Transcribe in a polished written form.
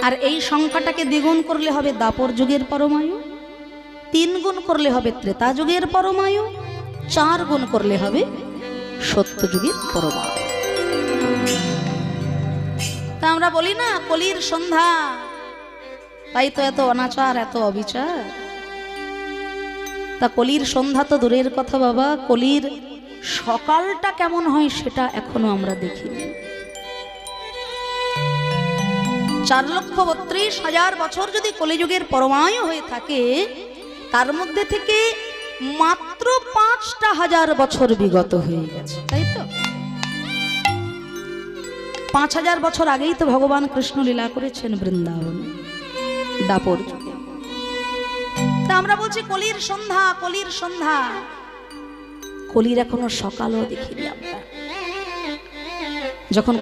আর এই সংখ্যাটাকে দ্বিগুণ করলে হবে দাপর যুগের পরমায়ু, 3 গুণ করলে হবে ত্রেতা যুগের পরমায়ু, 4 গুণ করলে হবে সত্য যুগের পরমায়ু। তা আমরা বলি না কলির সন্ধ্যা, তাই তো এত অনাচার এত অবিচার। তা কলির সন্ধ্যা তো দূরের কথা বাবা, কলির সকালটা কেমন হয় সেটা এখনো আমরা দেখিনি। 4,32,000 বছর যদি কলিযুগের পরমায়ু হয়ে থাকে, তার মধ্যে থেকে মাত্র 5,000 বছর বিগত হয়ে গেছে, তাই তো? 5,000 বছর আগেই তো ভগবান কৃষ্ণ লীলা করেছেন বৃন্দাবন দাপর যুগে। তা আমরা বলছি কলির সন্ধ্যা, কলির সন্ধ্যা। কলির এখনো সকালও দেখিনি আমরা। যখন